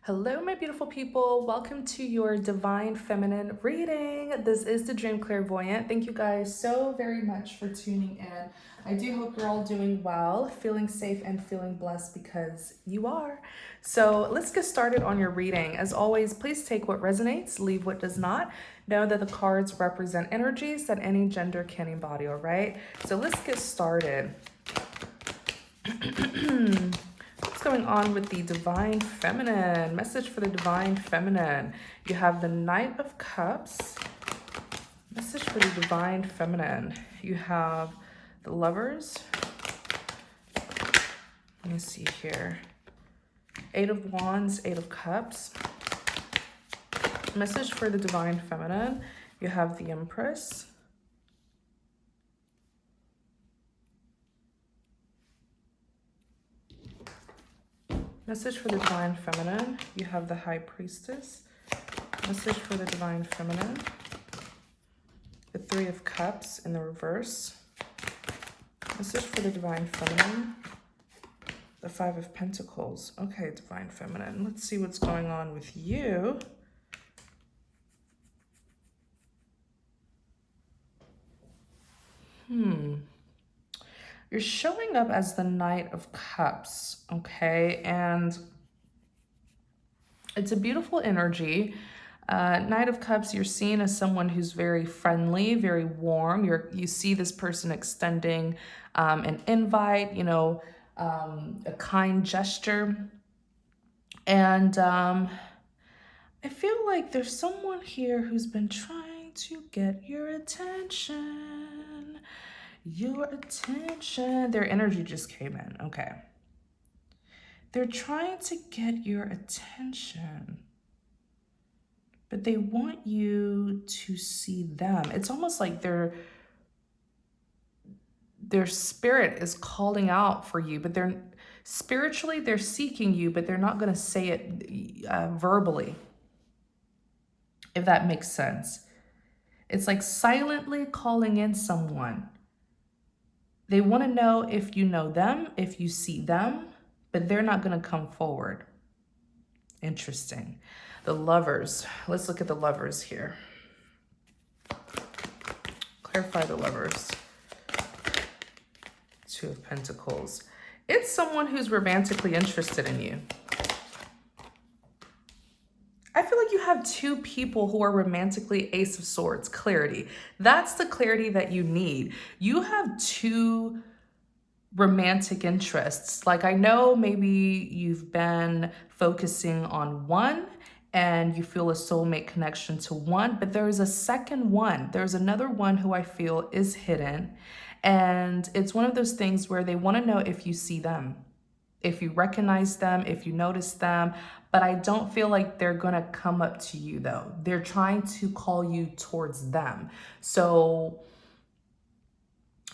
Hello, my beautiful people. Welcome to your Divine Feminine reading. This is the Dream Clairvoyant. Thank you guys so very much for tuning in. I do hope you're all doing well, feeling safe, and feeling blessed because you are. So let's get started on your reading. As always, please take what resonates, leave what does not. Know that the cards represent energies that any gender can embody, all right? So let's get started. What's going on with the Divine Feminine? Message for the Divine Feminine. You have the Knight of Cups. Message for the Divine Feminine. You have the Lovers. Let me see here. Eight of Wands, Eight of Cups. Message for the Divine Feminine. You have the Empress. Message for the Divine Feminine. You have the High Priestess. Message for the Divine Feminine. The Three of Cups in the reverse. Message for the Divine Feminine. The Five of Pentacles. Okay, Divine Feminine. Let's see what's going on with you. You're showing up as the Knight of Cups, okay? And it's a beautiful energy. Knight of Cups, you're seen as someone who's very friendly, very warm. You see this person extending an invite, a kind gesture. And I feel like there's someone here who's been trying to get your attention. Your attention. Their energy just came in. Okay. They're trying to get your attention, but they want you to see them. It's almost like their spirit is calling out for you, but they're seeking you, but they're not going to say it verbally, if that makes sense. It's like silently calling in someone. They want to know if you know them, if you see them, but they're not going to come forward. Interesting. The Lovers. Let's look at the Lovers here. Clarify the Lovers. Two of Pentacles. It's someone who's romantically interested in you. I feel like you have two people who are romantically Ace of Swords, clarity. That's the clarity that you need. You have two romantic interests. Like, I know maybe you've been focusing on one and you feel a soulmate connection to one, but there's a second one. There's another one who I feel is hidden. And it's one of those things where they want to know if you see them, if you recognize them, if you notice them. But I don't feel like they're going to come up to you, though. They're trying to call you towards them. So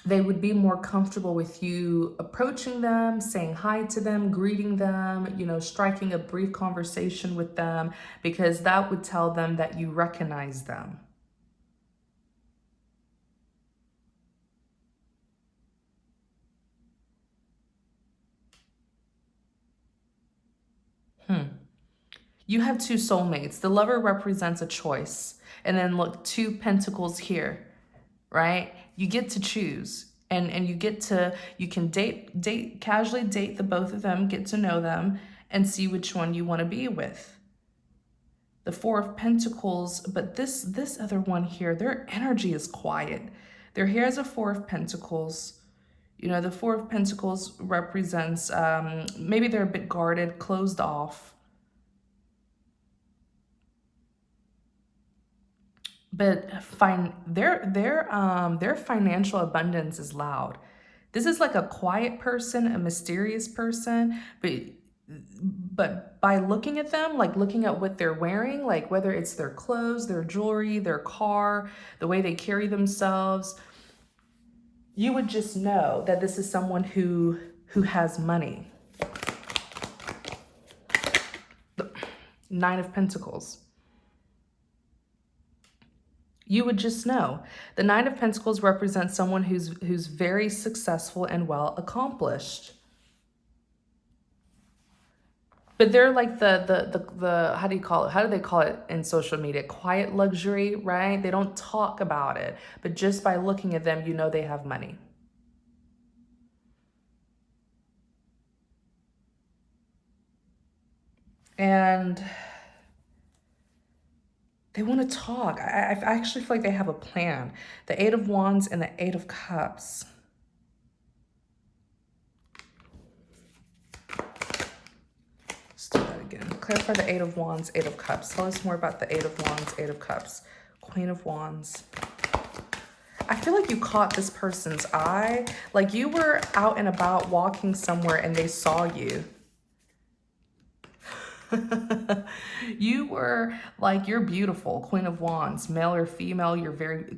they would be more comfortable with you approaching them, saying hi to them, greeting them, striking a brief conversation with them, because that would tell them that you recognize them. You have two soulmates. The Lover represents a choice. And then look, two pentacles here, right? You get to choose. And you can casually date the both of them, get to know them, and see which one you want to be with. The Four of Pentacles, but this other one here, their energy is quiet. They're here as a Four of Pentacles. The Four of Pentacles represents, maybe they're a bit guarded, closed off. But their financial abundance is loud. This is like a quiet person, a mysterious person, but by looking at them, like looking at what they're wearing, like whether it's their clothes, their jewelry, their car, the way they carry themselves, you would just know that this is someone who has money. The Nine of Pentacles. You would just know. The Nine of Pentacles represents someone who's very successful and well accomplished. But they're like the how do you call it? How do they call it in social media? Quiet luxury, right? They don't talk about it, but just by looking at them, you know they have money. And they want to talk. I actually feel like they have a plan. The Eight of Wands and the Eight of Cups. Let's do that again. Clarify the Eight of Wands, Eight of Cups. Tell us more about the Eight of Wands, Eight of Cups. Queen of Wands. I feel like you caught this person's eye. Like you were out and about walking somewhere and they saw you. You were like, you're beautiful, Queen of Wands, male or female.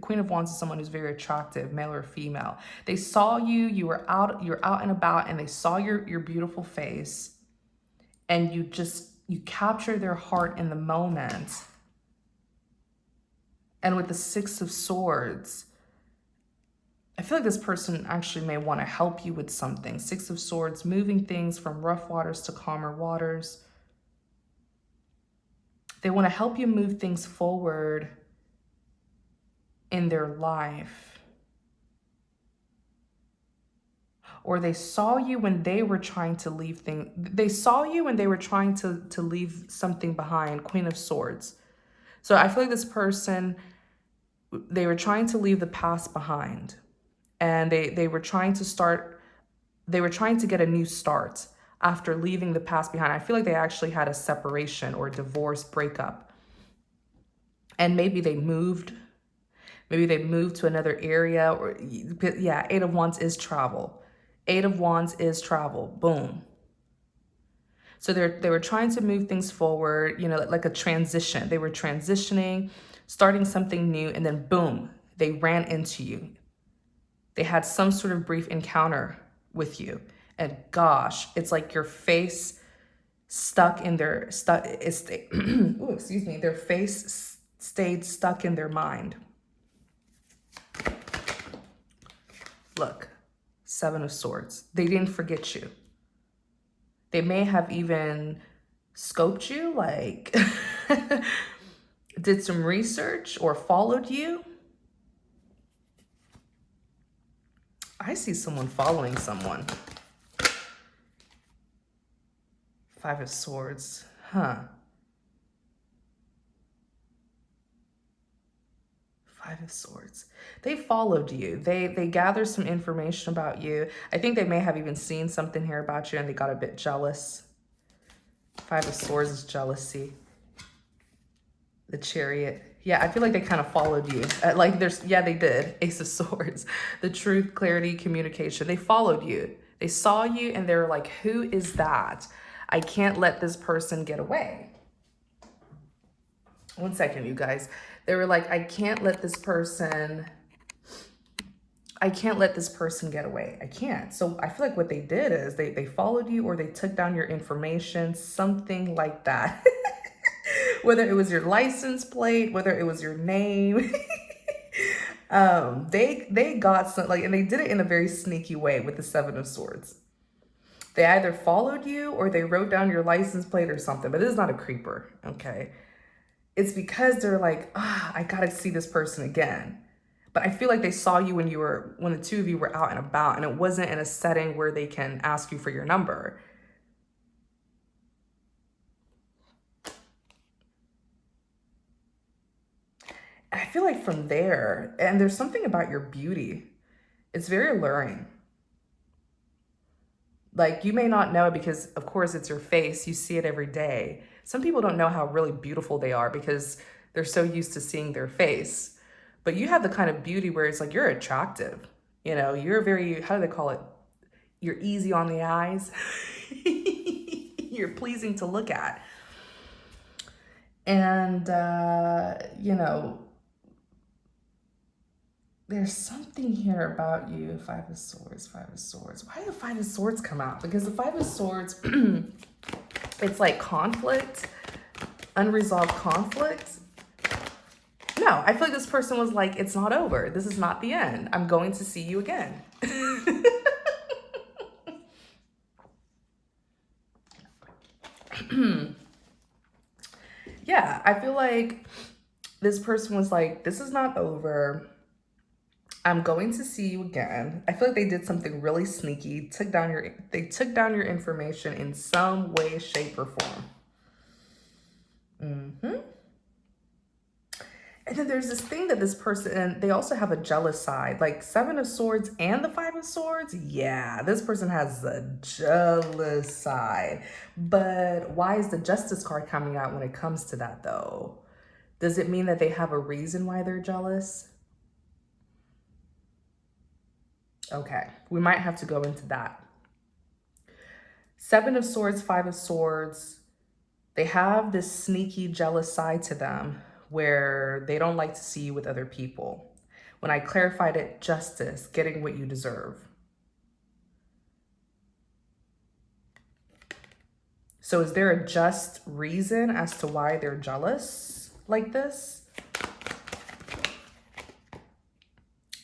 Queen of Wands is someone who's very attractive, male or female. They saw you, you're out and about, and they saw your beautiful face, and you capture their heart in the moment. And with the Six of Swords, I feel like this person actually may want to help you with something. Six of Swords, moving things from rough waters to calmer waters. They want to help you move things forward in their life. Or they saw you when they were trying to leave things. They saw you when they were trying to leave something behind, Queen of Swords. So I feel like this person, they were trying to leave the past behind. And they were trying to get a new start after leaving the past behind. I feel like they actually had a separation or divorce breakup. And maybe they moved to another area, or yeah, Eight of Wands is travel. Eight of Wands is travel. Boom. So they were trying to move things forward, you know, like a transition. They were transitioning, starting something new, and then boom, they ran into you. They had some sort of brief encounter with you. And gosh, it's like your face their face stayed stuck in their mind. Look, Seven of Swords. They didn't forget you. They may have even scoped you, like did some research or followed you. I see someone following someone. Five of Swords, huh? Five of Swords. They followed you. They gathered some information about you. I think they may have even seen something here about you and they got a bit jealous. Five of Swords is jealousy. The Chariot. Yeah, I feel like they kind of followed you. They did. Ace of Swords. The truth, clarity, communication. They followed you. They saw you and they were like, who is that? I can't let this person get away. One second, you guys. They were like, I can't let this person get away. I can't. So I feel like what they did is they followed you or they took down your information, something like that. Whether it was your license plate, whether it was your name. They got some, and they did it in a very sneaky way with the Seven of Swords. They either followed you or they wrote down your license plate or something, but this is not a creeper, okay? It's because they're like, I gotta see this person again. But I feel like they saw you when the two of you were out and about, and it wasn't in a setting where they can ask you for your number. I feel like from there, and there's something about your beauty. It's very alluring. Like, you may not know it because, of course, it's your face. You see it every day. Some people don't know how really beautiful they are because they're so used to seeing their face. But you have the kind of beauty where it's like you're attractive. You know, you're very, how do they call it? You're easy on the eyes. You're pleasing to look at. And, you know, there's something here about you. Five of Swords, Five of Swords. Why did the Five of Swords come out? Because the Five of Swords, it's like conflict, unresolved conflict. No, I feel like this person was like, it's not over. This is not the end. I'm going to see you again. Yeah, I feel like this person was like, this is not over. I'm going to see you again. I feel like they did something really sneaky. They took down your information in some way, shape, or form. And then there's this thing that this person, and they also have a jealous side, like Seven of Swords and the Five of Swords. Yeah, this person has a jealous side. But why is the Justice card coming out when it comes to that, though? Does it mean that they have a reason why they're jealous? Okay, we might have to go into that. Seven of Swords, Five of Swords, they have this sneaky jealous side to them where they don't like to see you with other people. When I clarified it, justice, getting what you deserve. So is there a just reason as to why they're jealous like this?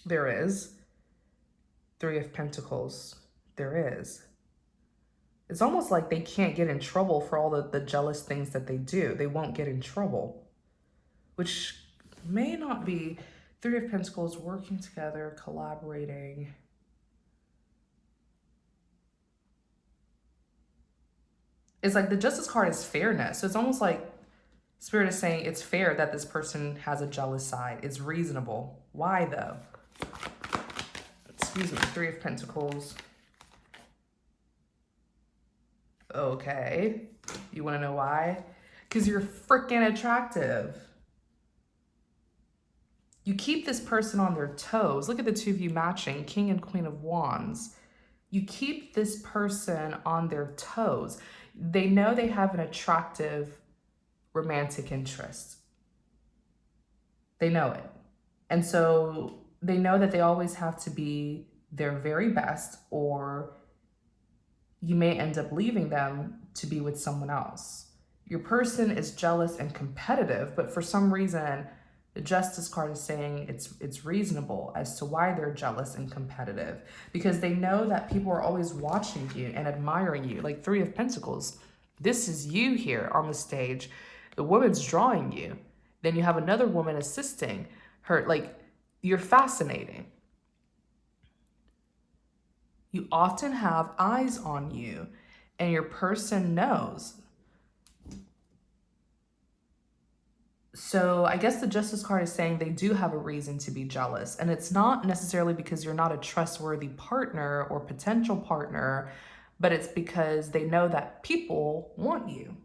There is. Three of Pentacles. There is. It's almost like they can't get in trouble for all the jealous things that they do. They won't get in trouble, which may not be. Three of Pentacles, working together, collaborating. It's like the Justice card is fairness. So it's almost like Spirit is saying it's fair that this person has a jealous side. It's reasonable. Why though? Excuse me, Three of Pentacles. Okay. You want to know why? Because you're freaking attractive. You keep this person on their toes. Look at the two of you matching, King and Queen of Wands. You keep this person on their toes. They know they have an attractive romantic interest. They know it. And so they know that they always have to be their very best, or you may end up leaving them to be with someone else. Your person is jealous and competitive, but for some reason, the Justice card is saying it's reasonable as to why they're jealous and competitive, because they know that people are always watching you and admiring you. Like Three of Pentacles, this is you here on the stage. The woman's drawing you. Then you have another woman assisting her. Like, you're fascinating. You often have eyes on you, and your person knows. So I guess the Justice card is saying they do have a reason to be jealous. And it's not necessarily because you're not a trustworthy partner or potential partner, but it's because they know that people want you.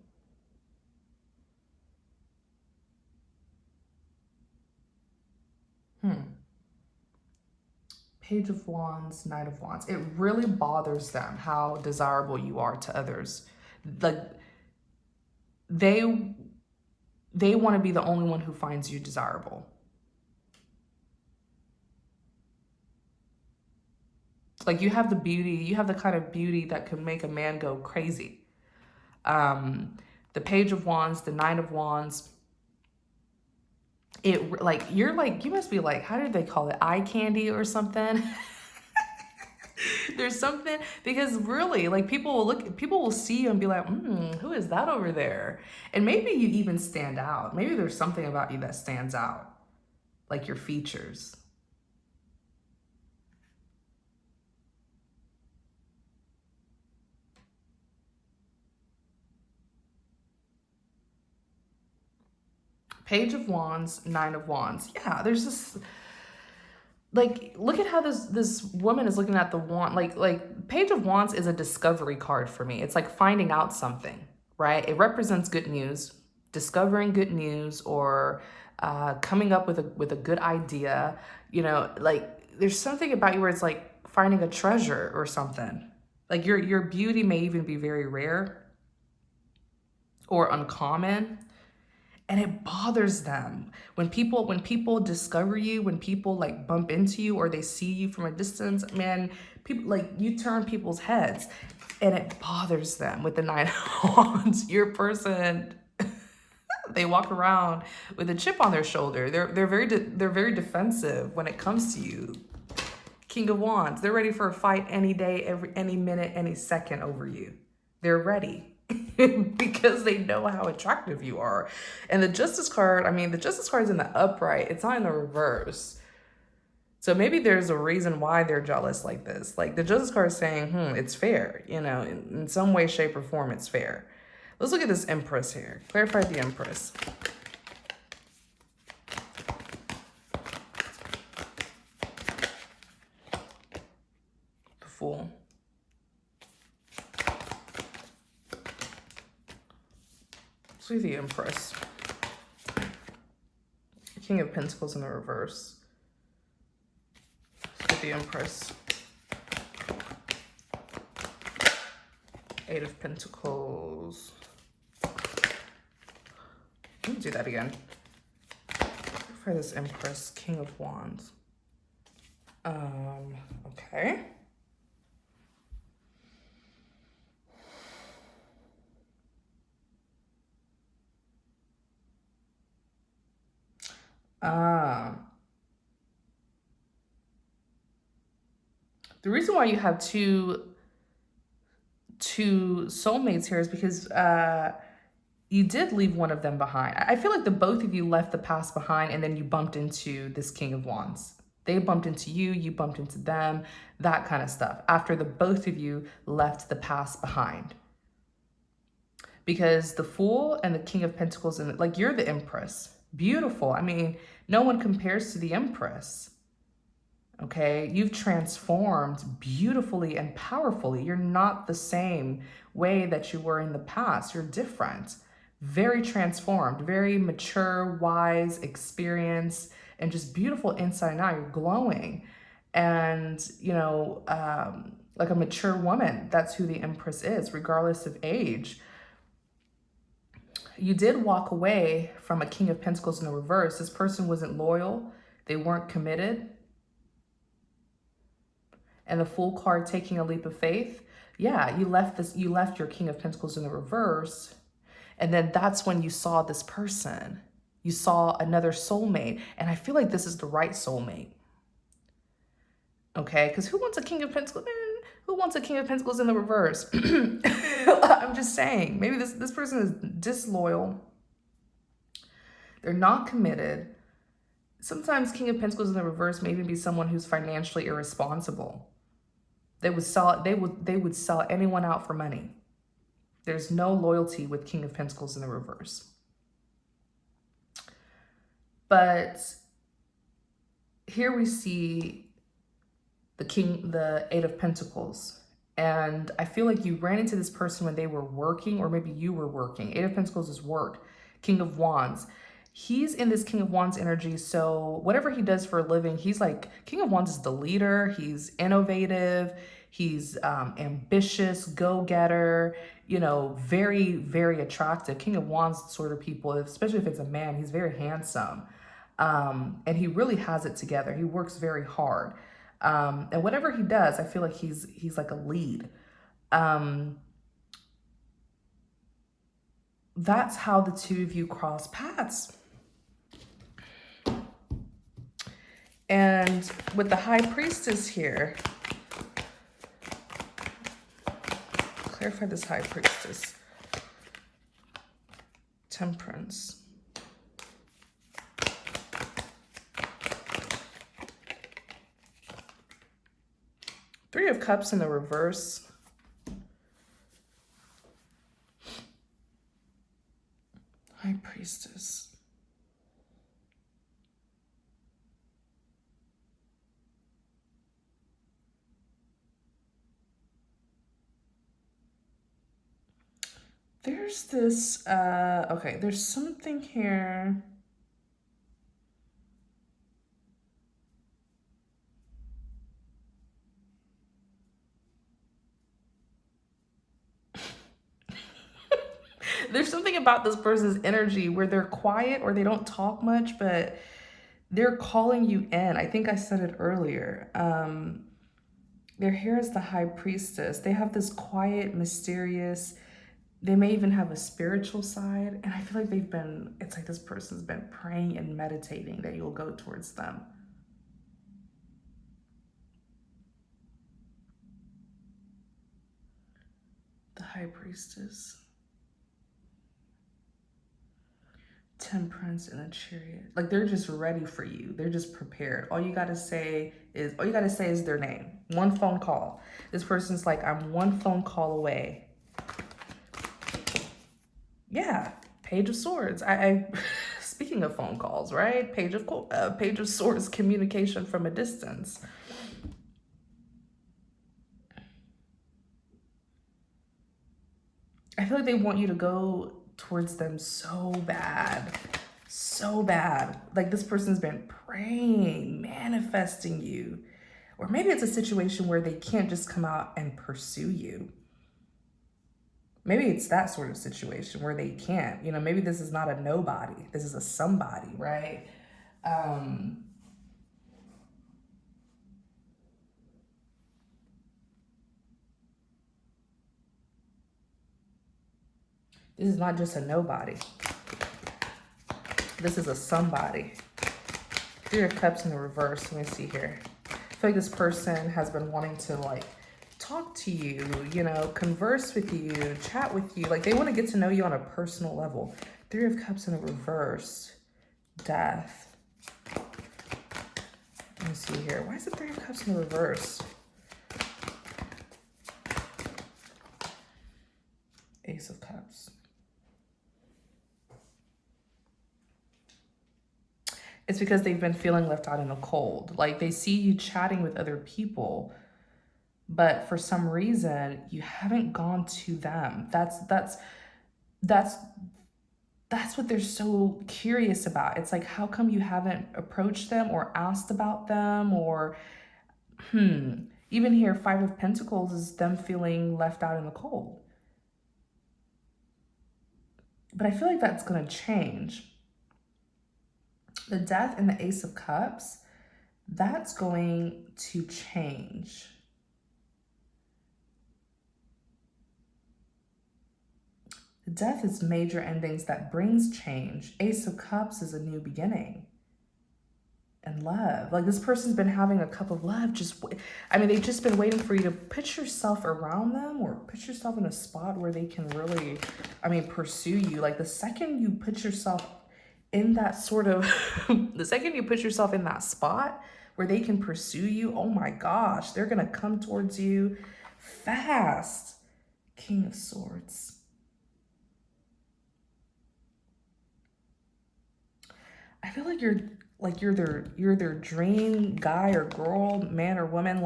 Page of Wands, Knight of Wands. It really bothers them how desirable you are to others. Like, they want to be the only one who finds you desirable. Like, you have the beauty, you have the kind of beauty that can make a man go crazy. The Page of Wands, the Knight of Wands, it like, you're like, you must be like, how did they call it? Eye candy or something? There's something, because really, like, people will see you and be like, who is that over there? And maybe you even stand out. Maybe there's something about you that stands out, like your features. Page of Wands, Nine of Wands. Yeah, there's this, like, look at how this woman is looking at the wand. Like Page of Wands is a discovery card for me. It's like finding out something, right? It represents good news, discovering good news, or coming up with a good idea. You know, like, there's something about you where it's like finding a treasure or something. Like, your beauty may even be very rare or uncommon. And it bothers them when people discover you, when people like bump into you or they see you from a distance. Man, people, like, you turn people's heads, and it bothers them. With the Nine of Wands, your person, they walk around with a chip on their shoulder. They're very defensive when it comes to you. King of Wands, they're ready for a fight any day, any minute, any second over you. They're ready. because they know how attractive you are. And the Justice card, I mean, the Justice card is in the upright, it's not in the reverse. So maybe there's a reason why they're jealous like this. Like the Justice card is saying, it's fair, in some way, shape, or form, it's fair. Let's look at this Empress here. Clarify the Empress. The Fool. Let's see the Empress. King of Pentacles in the reverse. Let's get the Empress. Eight of Pentacles. Let me do that again. For this Empress, King of Wands. Okay. The reason why you have two soulmates here is because you did leave one of them behind. I feel like the both of you left the past behind, and then you bumped into this King of Wands. They bumped into you, you bumped into them, that kind of stuff. After the both of you left the past behind. Because the Fool and the King of Pentacles, and like you're the Empress. Beautiful. I mean, no one compares to the Empress. Okay, you've transformed beautifully and powerfully. You're not the same way that you were in the past. You're different, very transformed, very mature, wise, experienced, and just beautiful inside and out. You're glowing. And, like a mature woman, that's who the Empress is, regardless of age. You did walk away from a King of Pentacles in the reverse. This person wasn't loyal. They weren't committed. And the Fool card, taking a leap of faith. Yeah, you left your King of Pentacles in the reverse. And then that's when you saw this person. You saw another soulmate. And I feel like this is the right soulmate. Okay, because who wants a King of Pentacles? Who wants a King of Pentacles in the reverse? I'm just saying, maybe this person is disloyal. They're not committed. Sometimes King of Pentacles in the reverse may even be someone who's financially irresponsible. They would sell anyone out for money. There's no loyalty with King of Pentacles in the reverse. But here we see the Eight of Pentacles. And I feel like you ran into this person when they were working, or maybe you were working. Eight of Pentacles is work. King of Wands. He's in this King of Wands energy. So whatever he does for a living, he's like, King of Wands is the leader. He's innovative. He's ambitious, go-getter, very, very attractive. King of Wands sort of people, especially if it's a man, he's very handsome. And he really has it together. He works very hard. And whatever he does, I feel like he's like a lead. That's how the two of you cross paths. And with the High Priestess here, clarify this High Priestess. Temperance. Three of Cups in the reverse. High Priestess. There's this, okay, there's something here. There's something about this person's energy where they're quiet or they don't talk much, but they're calling you in. I think I said it earlier. They're here as the High Priestess. They have this quiet, mysterious, they may even have a spiritual side. And I feel like it's like this person's been praying and meditating that you'll go towards them. The High Priestess. Temperance and a Chariot. Like they're just ready for you. They're just prepared. All you gotta say is their name. One phone call. This person's like, I'm one phone call away. Yeah, Page of Swords. I speaking of phone calls, right? Page of Swords, communication from a distance. I feel like they want you to go towards them so bad. So bad. Like this person's been praying, manifesting you. Or maybe it's a situation where they can't just come out and pursue you. Maybe it's that sort of situation where they can't. Maybe this is not a nobody. This is a somebody, right? This is not just a nobody. This is a somebody. Three of Cups in the reverse. Let me see here. I feel like this person has been wanting to talk to you, converse with you, chat with you. Like they want to get to know you on a personal level. Three of Cups in the reverse. Death. Let me see here. Why is it Three of Cups in the reverse? Ace of Cups. It's because they've been feeling left out in the cold. Like they see you chatting with other people, but for some reason you haven't gone to them. That's what they're so curious about. It's like, how come you haven't approached them or asked about them? Or even here, Five of Pentacles is them feeling left out in the cold. But I feel like that's going to change. The Death and the Ace of Cups, that's going to change. The Death is major endings that brings change. Ace of Cups is a new beginning. And love. Like this person's been having a cup of love. They've just been waiting for you to put yourself around them or put yourself in a spot where they can really, pursue you. Like the second you put yourself in that sort of, the second you put yourself in that spot where they can pursue you, oh my gosh, they're going to come towards you fast. King of Swords. I feel like you're their dream guy or girl, man or woman,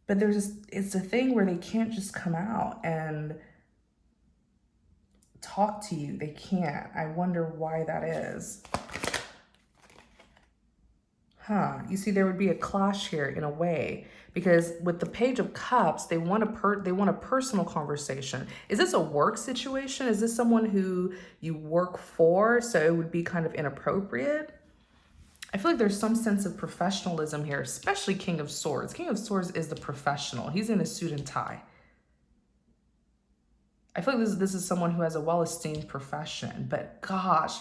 but it's a thing where they can't just come out and talk to you. They can't. I wonder why that is. You see, there would be a clash here in a way, because with the Page of Cups, they want a personal conversation. Is this a work situation? Is this someone who you work for? So it would be kind of inappropriate. I feel like there's some sense of professionalism here, especially King of Swords. King of Swords is the professional. He's in a suit and tie. I feel like this is someone who has a well-esteemed profession, but gosh,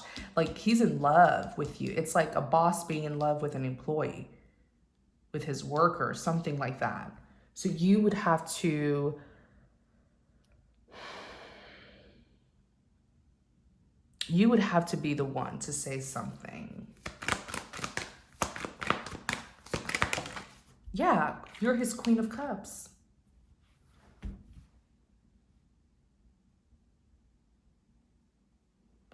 he's in love with you. It's like a boss being in love with an employee, with his worker, something like that. So you would have to be the one to say something. Yeah, you're his Queen of Cups.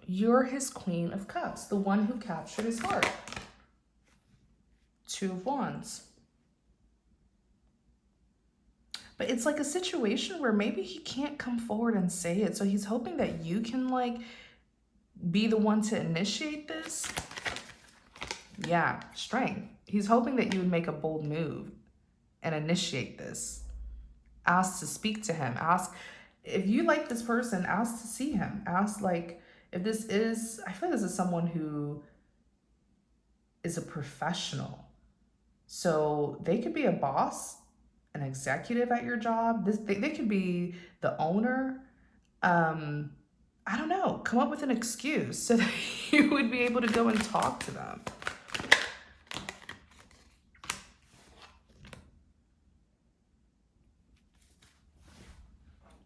You're his Queen of Cups, the one who captured his heart. Two of Wands. But it's like a situation where maybe he can't come forward and say it. So he's hoping that you can be the one to initiate this. Yeah, strength. He's hoping that you would make a bold move and initiate this. Ask to speak to him. Ask if you like this person, ask to see him. Ask if this is, I feel like this is someone who is a professional. So they could be a boss, an executive at your job. They could be the owner. I don't know. Come up with an excuse so that you would be able to go and talk to them.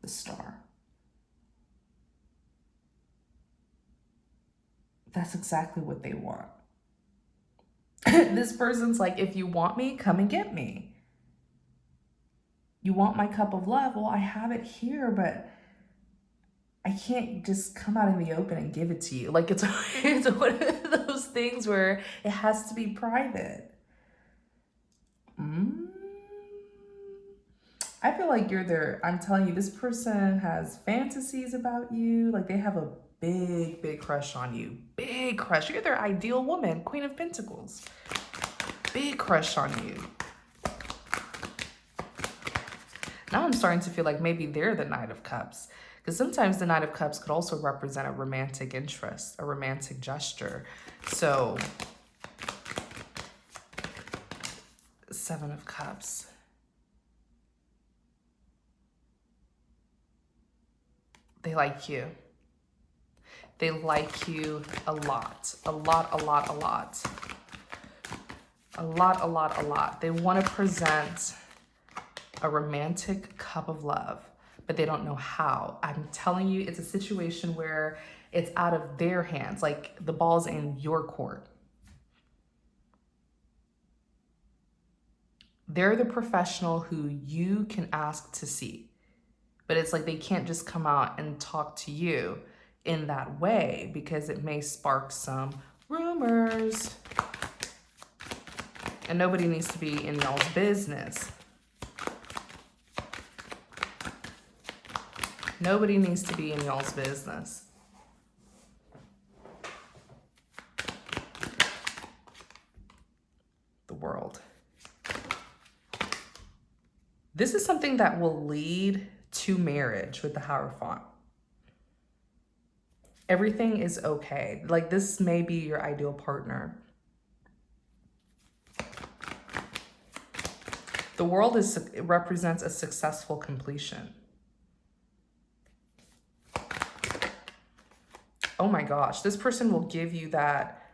The Star. That's exactly what they want. This person's like, if you want me, come and get me. You want my cup of love? Well, I have it here, but I can't just come out in the open and give it to you. Like it's one of those things where it has to be private. Mm. I feel like you're there. I'm telling you, this person has fantasies about you. Like they have a big, big crush on you. Big crush. You're their ideal woman, Queen of Pentacles. Big crush on you. Now I'm starting to feel like maybe they're the Knight of Cups. Because sometimes the Knight of Cups could also represent a romantic interest, a romantic gesture. So, Seven of Cups. They like you. They like you a lot. A lot, a lot, a lot. A lot, a lot, a lot. They want to present a romantic cup of love, but they don't know how. I'm telling you, it's a situation where it's out of their hands. Like the ball's in your court. They're the professional who you can ask to see, but it's like they can't just come out and talk to you in that way because it may spark some rumors. And nobody needs to be in y'all's business. Nobody needs to be in y'all's business. The World. This is something that will lead to marriage with the Hierophant. Everything is okay. Like this may be your ideal partner. The World it represents a successful completion. Oh my gosh, this person will give you that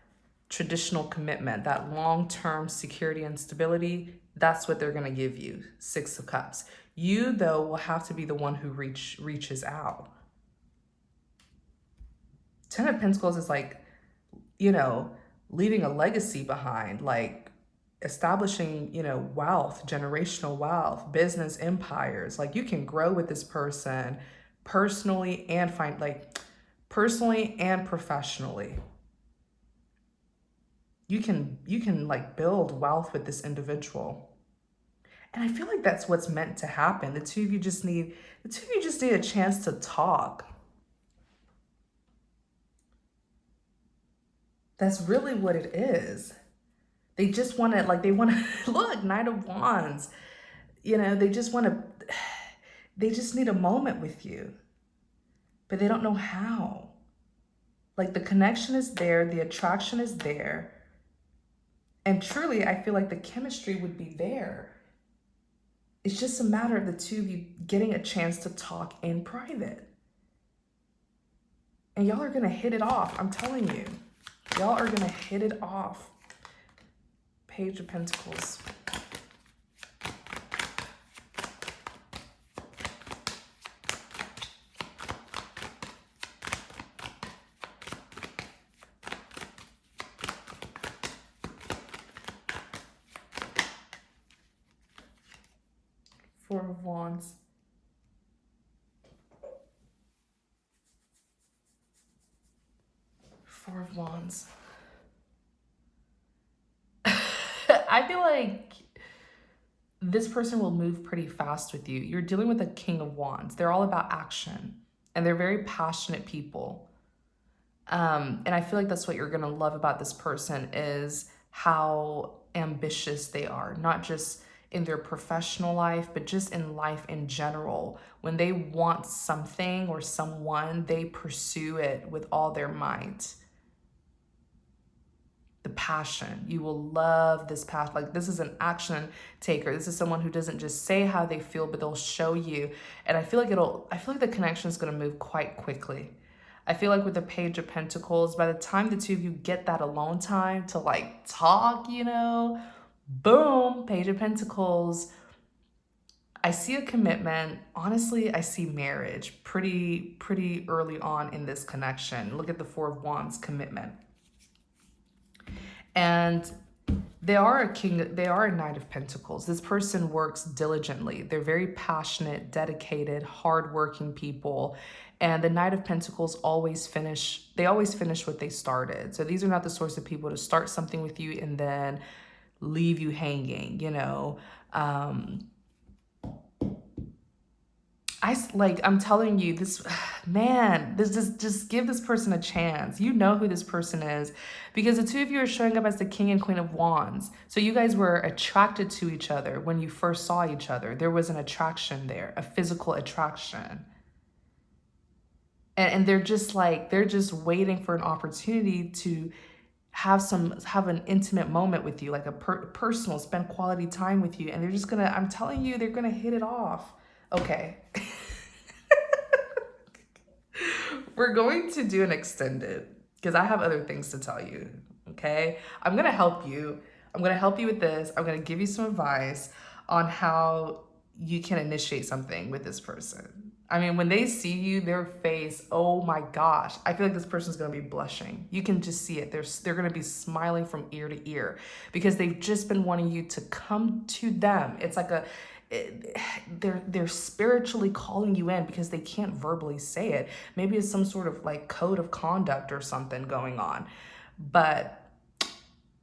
traditional commitment, that long-term security and stability. That's what they're going to give you. Six of Cups. You, though, will have to be the one who reaches out. Ten of Pentacles is like, you know, leaving a legacy behind, like establishing, you know, wealth, generational wealth, business empires. Like you can grow with this person personally and personally and professionally. You can like build wealth with this individual. And I feel like that's what's meant to happen. The two of you just need a chance to talk. That's really what it is. They just want to, like, they want to, look, Knight of Wands. You know, they just need a moment with you. But they don't know how. Like, the connection is there. The attraction is there. And truly, I feel like the chemistry would be there. It's just a matter of the two of you getting a chance to talk in private. And y'all are going to hit it off. I'm telling you. Y'all are going to hit it off. Page of Pentacles. Four of Wands. Four of Wands. I feel like this person will move pretty fast with you. You're dealing with a King of Wands. They're all about action and they're very passionate people. And I feel like that's what you're going to love about this person is how ambitious they are, not just in their professional life, but just in life in general. When they want something or someone, they pursue it with all their might. The passion. You will love this passion. Like this is an action taker. This is someone who doesn't just say how they feel, but they'll show you. And I feel like the connection is going to move quite quickly. I feel like with the Page of Pentacles, by the time the two of you get that alone time to like talk, you know, boom, Page of Pentacles. I see a commitment. Honestly, I see marriage pretty early on in this connection. Look at the Four of Wands, commitment. And they are a king, they are a Knight of Pentacles. This person works diligently. They're very passionate, dedicated, hardworking people. And the Knight of Pentacles they always finish what they started. So these are not the sorts of people to start something with you and then leave you hanging, you know. I'm telling you, this man, this just give this person a chance. You know who this person is, because the two of you are showing up as the King and Queen of Wands. So you guys were attracted to each other when you first saw each other. There was an attraction there, a physical attraction. And they're just waiting for an opportunity to have an intimate moment with you, like a personal, spend quality time with you. And they're just gonna, I'm telling you, they're gonna hit it off. Okay. We're going to do an extended because I have other things to tell you. Okay. I'm going to help you. I'm going to help you with this. I'm going to give you some advice on how you can initiate something with this person. I mean, when they see you, their face, oh my gosh, I feel like this person's going to be blushing. You can just see it. They're going to be smiling from ear to ear because they've just been wanting you to come to them. It's like they're spiritually calling you in because they can't verbally say it. Maybe it's some sort of like code of conduct or something going on. But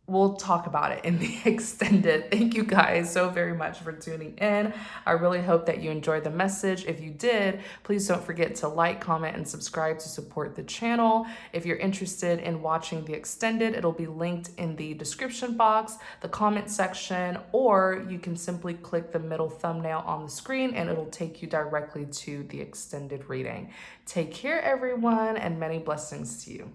we'll talk about it in the extended. Thank you guys so very much for tuning in. I really hope that you enjoyed the message. If you did, please don't forget to like, comment, and subscribe to support the channel. If you're interested in watching the extended, it'll be linked in the description box, the comment section, or you can simply click the middle thumbnail on the screen and it'll take you directly to the extended reading. Take care, everyone, and many blessings to you.